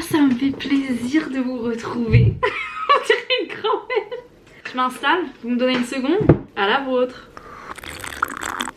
ça me fait plaisir de vous retrouver. On dirait une grand-mère. Je m'installe, vous me donnez une seconde. À la vôtre.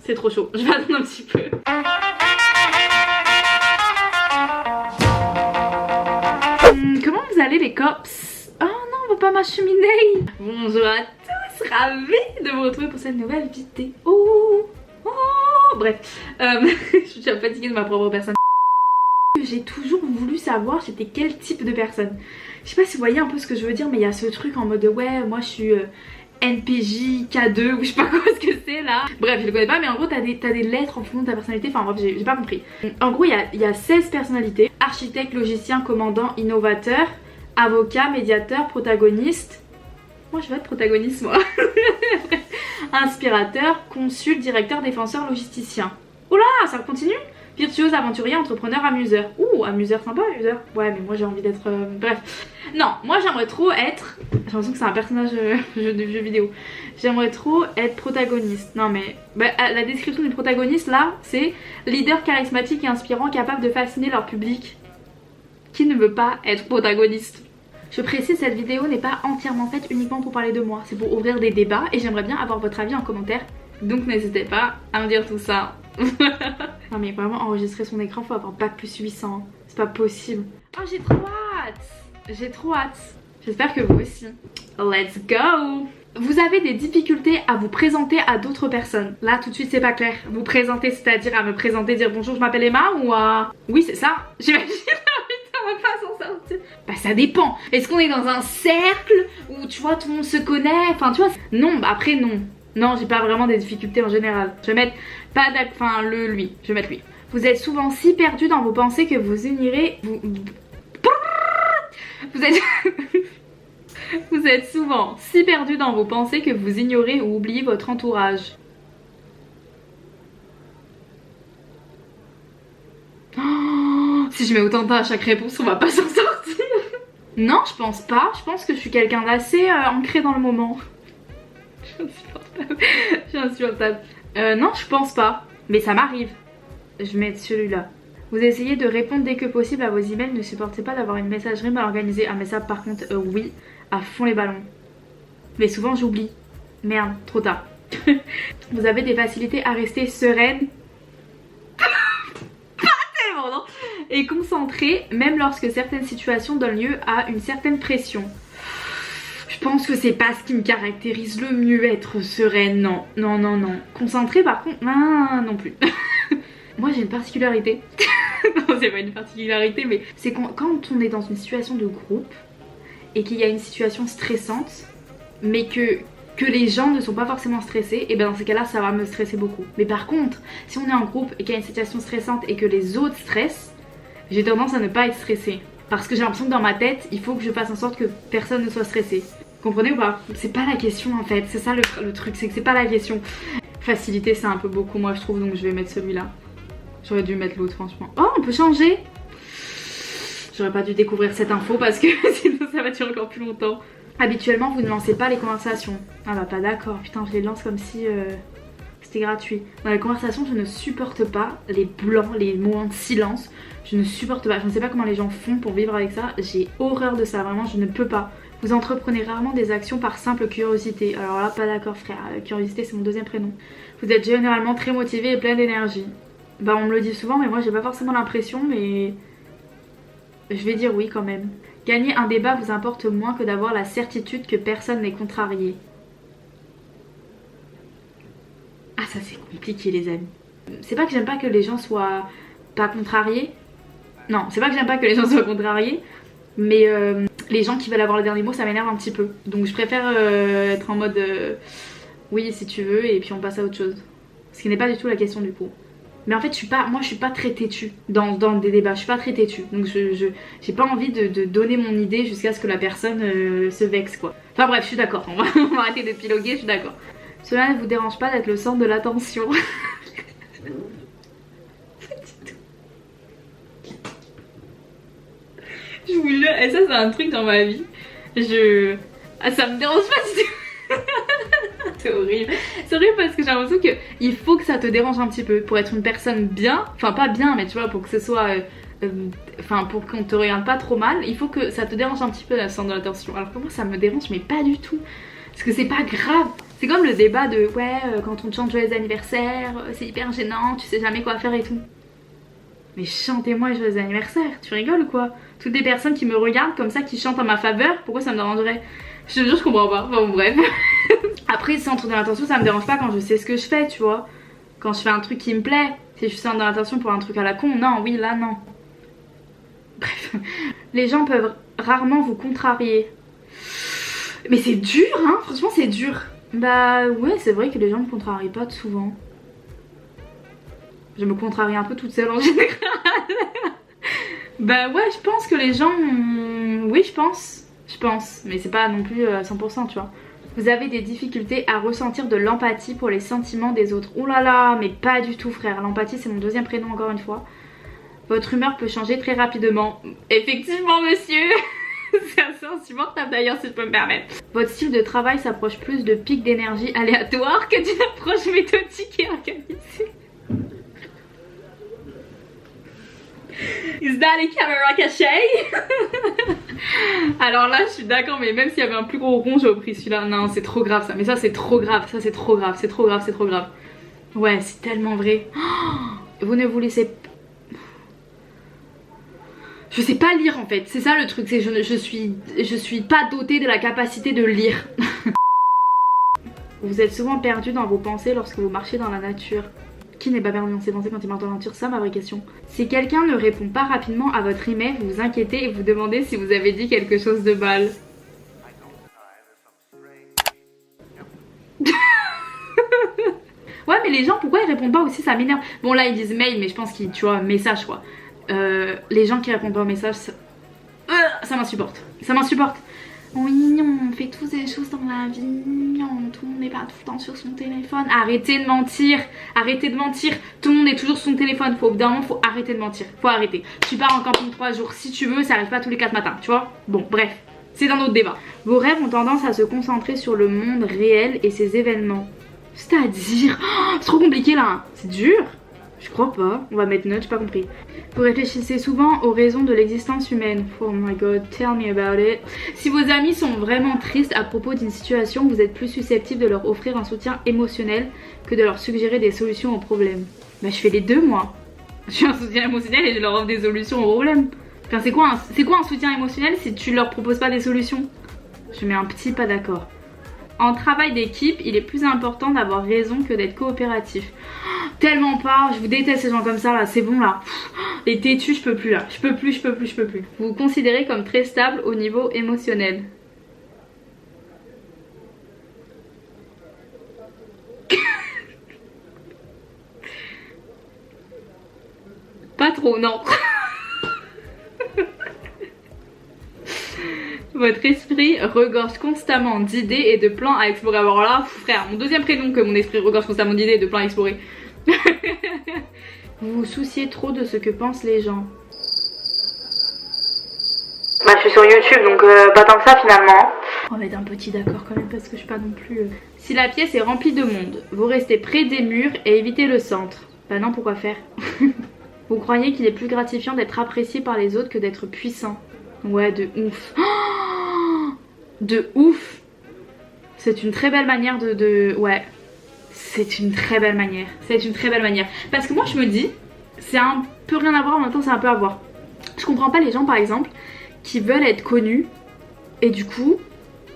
C'est trop chaud, je vais attendre un petit peu. Comment vous allez les cops? Oh non, on va pas m'acheminer. Bonjour à tous, ravie de vous retrouver pour cette nouvelle vidéo. Bref, je suis fatiguée de ma propre personne. J'ai toujours voulu savoir j'étais quel type de personne. Je sais pas si vous voyez un peu ce que je veux dire, mais il y a ce truc en mode ouais, moi je suis NPJ, K2 ou je sais pas quoi ce que c'est là. Bref, je le connais pas, mais en gros t'as des lettres en fonction de ta personnalité. Enfin bref, j'ai pas compris. En gros, il y a 16 personnalités: architecte, logicien, commandant, innovateur, avocat, médiateur, protagoniste. Moi je vais être protagoniste moi. Inspirateur, consul, directeur, défenseur, logisticien. Oula, ça continue. Virtuose, aventurier, entrepreneur, amuseur. Ouh, amuseur, sympa, amuseur. Ouais, mais moi j'ai envie d'être... Bref. Non, moi j'aimerais trop être... J'ai l'impression que c'est un personnage de jeu vidéo. J'aimerais trop être protagoniste. Non mais... la description du protagoniste là, c'est leader charismatique et inspirant, capable de fasciner leur public. Qui ne veut pas être protagoniste? Je précise, cette vidéo n'est pas entièrement faite uniquement pour parler de moi. C'est pour ouvrir des débats et j'aimerais bien avoir votre avis en commentaire. Donc n'hésitez pas à me dire tout ça. Non mais vraiment enregistrer son écran, faut avoir bac plus 800. C'est pas possible. Oh, j'ai trop hâte. J'ai trop hâte. J'espère que vous aussi. Let's go. Vous avez des difficultés à vous présenter à d'autres personnes. Là tout de suite c'est pas clair. Vous présenter, c'est-à-dire à me présenter, dire bonjour je m'appelle Emma ou à... Oui c'est ça. J'imagine. On va pas s'en sortir. Bah ça dépend. Est-ce qu'on est dans un cercle où tu vois tout le monde se connaît? Enfin tu vois. Non, bah après non. Non, j'ai pas vraiment des difficultés en général. Je vais mettre pas d'ac... Enfin, lui. Je vais mettre lui. Vous êtes souvent si perdu dans vos pensées que vous ignorez... Vous êtes... Vous êtes souvent si perdu dans vos pensées que vous ignorez ou oubliez votre entourage. Oh, si je mets autant de temps à chaque réponse, on va pas s'en sortir. Non, je pense pas. Je pense que je suis quelqu'un d'assez ancré dans le moment. Je suis insupportable. Non, je pense pas. Mais ça m'arrive. Je vais mettre celui-là. Vous essayez de répondre dès que possible à vos emails. Ne supportez pas d'avoir une messagerie mal organisée. Ah mais ça par contre, oui. À fond les ballons. Mais souvent j'oublie. Merde, trop tard. Vous avez des facilités à rester sereine. Pas tellement, non. Et concentrée, même lorsque certaines situations donnent lieu à une certaine pression. Je pense que c'est pas ce qui me caractérise le mieux, être sereine, non. Non, non, non. Concentrée par contre, non plus. Moi j'ai une particularité. Non, c'est pas une particularité, mais c'est quand on est dans une situation de groupe et qu'il y a une situation stressante, mais que les gens ne sont pas forcément stressés, et bien dans ces cas-là ça va me stresser beaucoup. Mais par contre, si on est en groupe et qu'il y a une situation stressante et que les autres stressent, j'ai tendance à ne pas être stressée. Parce que j'ai l'impression que dans ma tête, il faut que je fasse en sorte que personne ne soit stressé. Comprenez ou pas? C'est pas la question en fait, c'est ça le truc, c'est que c'est pas la question. Facilité c'est un peu beaucoup moi je trouve, donc je vais mettre celui-là. J'aurais dû mettre l'autre franchement. Oh, on peut changer. J'aurais pas dû découvrir cette info parce que sinon ça va durer encore plus longtemps. Habituellement vous ne lancez pas les conversations. Ah bah pas d'accord, putain je les lance comme si c'était gratuit. Dans les conversations je ne supporte pas les blancs, les moments de silence. Je ne supporte pas, je ne sais pas comment les gens font pour vivre avec ça. J'ai horreur de ça, vraiment je ne peux pas. Vous entreprenez rarement des actions par simple curiosité. Alors là pas d'accord frère, curiosité c'est mon deuxième prénom. Vous êtes généralement très motivé et plein d'énergie. Bah on me le dit souvent mais moi j'ai pas forcément l'impression, mais je vais dire oui quand même. Gagner un débat vous importe moins que d'avoir la certitude que personne n'est contrarié. Ah ça c'est compliqué les amis. C'est pas que j'aime pas que les gens soient pas contrariés. Non, c'est pas que j'aime pas que les gens soient contrariés, mais les gens qui veulent avoir le dernier mot ça m'énerve un petit peu. Donc je préfère être en mode oui si tu veux et puis on passe à autre chose. Ce qui n'est pas du tout la question du coup. Mais en fait moi je suis pas très têtue dans des débats, je suis pas très têtue. Donc j'ai pas envie de donner mon idée jusqu'à ce que la personne se vexe quoi. Enfin bref je suis d'accord, on va arrêter de piloguer, je suis d'accord. Cela ne vous dérange pas d'être le centre de l'attention. Je vous jure, et ça c'est un truc dans ma vie. Ah, ça me dérange pas du tout. C'est horrible. C'est horrible parce que j'ai l'impression qu'il faut que ça te dérange un petit peu pour être une personne bien. Enfin pas bien mais tu vois pour que ce soit enfin pour qu'on te regarde pas trop mal, il faut que ça te dérange un petit peu la centre de l'attention. Alors que moi ça me dérange mais pas du tout. Parce que c'est pas grave. C'est comme le débat de ouais quand on te chante joyeux anniversaire, c'est hyper gênant, tu sais jamais quoi faire et tout. Mais chantez-moi joyeux anniversaire, tu rigoles ou quoi? Toutes les personnes qui me regardent comme ça, qui chantent en ma faveur, pourquoi ça me dérangerait? Je te jure je comprends pas, enfin bon bref. Après centre de l'attention ça me dérange pas quand je sais ce que je fais, tu vois. Quand je fais un truc qui me plaît. Si je suis centre de l'attention pour un truc à la con, non, oui là non. Bref. Les gens peuvent rarement vous contrarier. Mais c'est dur hein, franchement c'est dur. Bah ouais c'est vrai que les gens me contrarient pas souvent. Je me contrarie un peu toute seule en général. Bah ouais je pense que les gens... Oui je pense. Mais c'est pas non plus à 100% tu vois. Vous avez des difficultés à ressentir de l'empathie pour les sentiments des autres. Ouh là là mais pas du tout frère. L'empathie c'est mon deuxième prénom encore une fois. Votre humeur peut changer très rapidement. Effectivement monsieur. C'est assez insupportable d'ailleurs si je peux me permettre. Votre style de travail s'approche plus de pics d'énergie aléatoires que d'une approche méthodique et organisée. Is that a camera cachée? Alors là je suis d'accord mais même s'il y avait un plus gros rond j'aurais pris celui-là. Non c'est trop grave ça. Mais ça c'est trop grave. Ça c'est trop grave. C'est trop grave. C'est trop grave. Ouais c'est tellement vrai. Vous ne vous laissez... Je sais pas lire en fait, c'est ça le truc, c'est je suis pas dotée de la capacité de lire. Vous êtes souvent perdu dans vos pensées lorsque vous marchez dans la nature. Qui n'est pas perdu dans ses pensées quand il marche dans la nature? Ça ma vraie question. Si quelqu'un ne répond pas rapidement à votre email, vous vous inquiétez et vous demandez si vous avez dit quelque chose de mal. Ouais mais les gens pourquoi ils répondent pas aussi, ça m'énerve. Bon là ils disent mail mais je pense qu'ils tu vois message quoi. Les gens qui répondent pas aux messages ça m'insupporte. Ça m'insupporte. Oui on fait tous des choses dans la vie, tout le monde n'est pas tout le temps sur son téléphone. Arrêtez de mentir. Arrêtez de mentir. Tout le monde est toujours sur son téléphone. Au bout d'un moment faut arrêter de mentir. Faut arrêter. Tu pars en camping 3 jours si tu veux, ça arrive pas tous les 4 matins tu vois. Bon bref, c'est un autre débat. Vos rêves ont tendance à se concentrer sur le monde réel et ses événements. C'est-à-dire c'est trop compliqué là. C'est dur. Je crois pas, on va mettre note, j'ai pas compris. Vous réfléchissez souvent aux raisons de l'existence humaine. Oh my god, tell me about it. Si vos amis sont vraiment tristes à propos d'une situation, vous êtes plus susceptible de leur offrir un soutien émotionnel que de leur suggérer des solutions aux problèmes. Bah je fais les deux moi. Je suis un soutien émotionnel et je leur offre des solutions aux problèmes. Enfin c'est quoi un soutien émotionnel si tu leur proposes pas des solutions? Je mets un petit pas d'accord. En travail d'équipe, il est plus important d'avoir raison que d'être coopératif. Tellement pas, je vous déteste ces gens comme ça là, c'est bon là. Les têtus, je peux plus là, je peux plus. Vous vous considérez comme très stable au niveau émotionnel. Pas trop, non. Votre esprit regorge constamment d'idées et de plans à explorer. Alors là, frère, mon deuxième prénom que mon esprit regorge constamment d'idées et de plans à explorer. Vous vous souciez trop de ce que pensent les gens. Bah je suis sur YouTube donc pas tant que ça finalement. On va mettre un petit d'accord quand même parce que je suis pas non plus... Si la pièce est remplie de monde, vous restez près des murs et évitez le centre. Bah non pourquoi faire. Vous croyez qu'il est plus gratifiant d'être apprécié par les autres que d'être puissant. Ouais de ouf. Oh de ouf. C'est une très belle manière ouais. C'est une très belle manière. C'est une très belle manière. Parce que moi je me dis, c'est un peu rien à voir, en même temps c'est un peu à voir. Je comprends pas les gens par exemple qui veulent être connus et du coup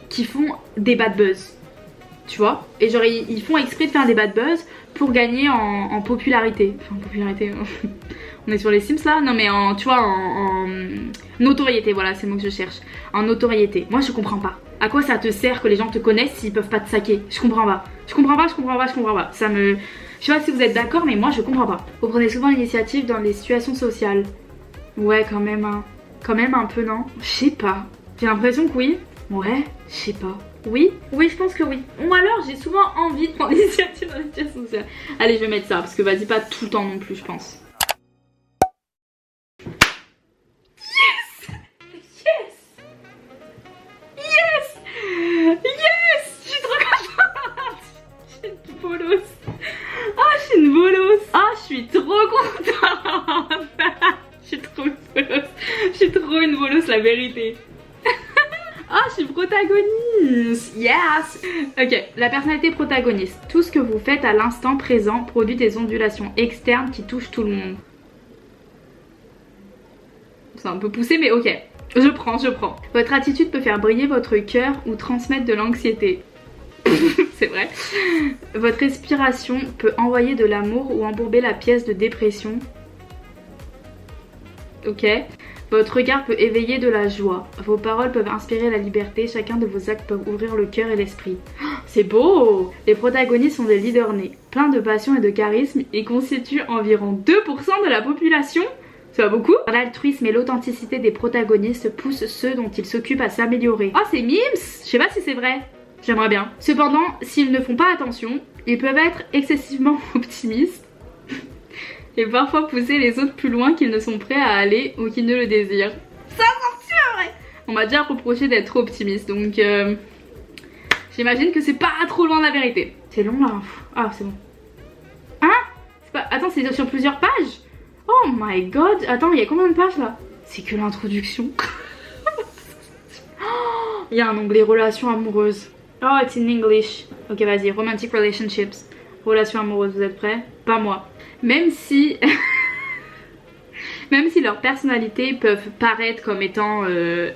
qui font des bad buzz. Tu vois. Et genre ils font exprès de faire des bad buzz pour gagner en popularité. Enfin popularité. On est sur les Sims là. Non mais en, tu vois, en notoriété, voilà c'est le mot que je cherche. En notoriété. Moi je comprends pas. À quoi ça te sert que les gens te connaissent s'ils peuvent pas te saquer? Je comprends pas. Je comprends pas. Ça me... Je sais pas si vous êtes d'accord mais moi je comprends pas. Vous prenez souvent l'initiative dans les situations sociales. Ouais quand même hein. Quand même un peu non? Je sais pas. J'ai l'impression que oui. Ouais, je sais pas. Oui, je pense que oui. Ou alors j'ai souvent envie de prendre l'initiative dans les situations sociales. Allez je vais mettre ça parce que vas-y pas tout le temps non plus je pense. Yes! Je suis trop contente! Je suis une bolosse! Ah, je suis une bolosse! Ah, je suis trop contente! Je suis trop bolos, la vérité. Ah, je suis protagoniste. Yes. Ok, la personnalité protagoniste. Tout ce que vous faites à l'instant présent produit des ondulations externes qui touchent tout le monde. C'est un peu poussé, mais ok. Je prends. Votre attitude peut faire briller votre cœur ou transmettre de l'anxiété. C'est vrai. Votre respiration peut envoyer de l'amour ou embourber la pièce de dépression. Ok. Votre regard peut éveiller de la joie. Vos paroles peuvent inspirer la liberté. Chacun de vos actes peut ouvrir le cœur et l'esprit. Oh, c'est beau! Les protagonistes sont des leaders nés, pleins de passion et de charisme. Ils constituent environ 2% de la population. Ça va beaucoup? L'altruisme et l'authenticité des protagonistes poussent ceux dont ils s'occupent à s'améliorer. Oh, c'est Mims! Je sais pas si c'est vrai. J'aimerais bien. Cependant, s'ils ne font pas attention, ils peuvent être excessivement optimistes et parfois pousser les autres plus loin qu'ils ne sont prêts à aller ou qu'ils ne le désirent. Ça, c'est vrai. On m'a déjà reproché d'être trop optimiste, donc j'imagine que c'est pas trop loin de la vérité. C'est long là. Ah, c'est bon. Hein? Pas... Attends, c'est sur plusieurs pages? Oh my god. Attends, il y a combien de pages là? C'est que l'introduction. Il y a un onglet relations amoureuses. Oh, it's in English. Ok, vas-y, romantic relationships. Relations amoureuses, vous êtes prêts? Pas moi. Même si leurs personnalités peuvent paraître comme étant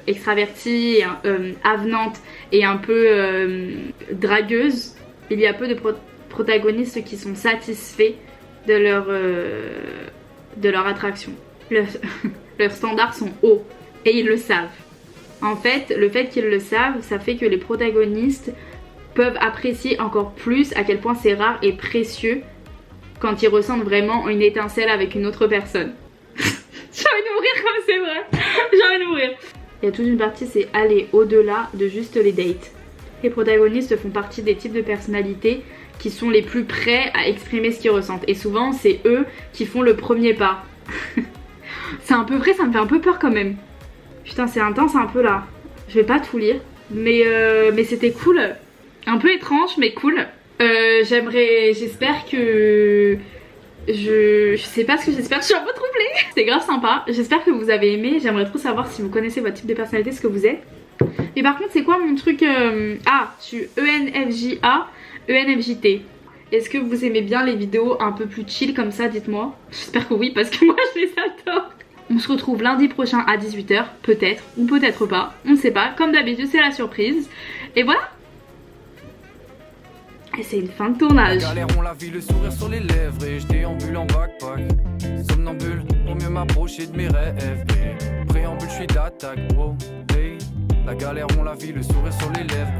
extraverties, avenantes et un peu dragueuses, il y a peu de protagonistes qui sont satisfaits de leur attraction. Leurs standards sont hauts et ils le savent. En fait, le fait qu'ils le savent, ça fait que les protagonistes peuvent apprécier encore plus à quel point c'est rare et précieux quand ils ressentent vraiment une étincelle avec une autre personne. J'ai envie de mourir comme c'est vrai. J'ai envie de mourir. Il y a toute une partie, c'est aller au-delà de juste les dates. Les protagonistes font partie des types de personnalités qui sont les plus prêts à exprimer ce qu'ils ressentent. Et souvent, c'est eux qui font le premier pas. C'est un peu vrai, ça me fait un peu peur quand même. Putain, c'est intense un peu là. Je vais pas tout lire. Mais c'était cool. Un peu étrange, mais cool. J'espère que... Je sais pas ce que j'espère, je suis un peu troublée. C'est grave sympa, j'espère que vous avez aimé. J'aimerais trop savoir si vous connaissez votre type de personnalité, ce que vous êtes. Mais par contre, c'est quoi mon truc Ah, je suis ENFJA, ENFJT. Est-ce que vous aimez bien les vidéos un peu plus chill comme ça, dites-moi. J'espère que oui, parce que moi je les adore. On se retrouve lundi prochain à 18 h, peut-être, ou peut-être pas, on ne sait pas. Comme d'habitude, c'est la surprise. Et voilà. Et c'est une fin de tournage. Galère, on la vie, le sourire sur les lèvres et je déambule en backpack. Somnambule pour mieux m'approcher de mes rêves. Préambule, je suis d'attaque. Wow, hey. La galère, on la vie, le sourire sur les lèvres.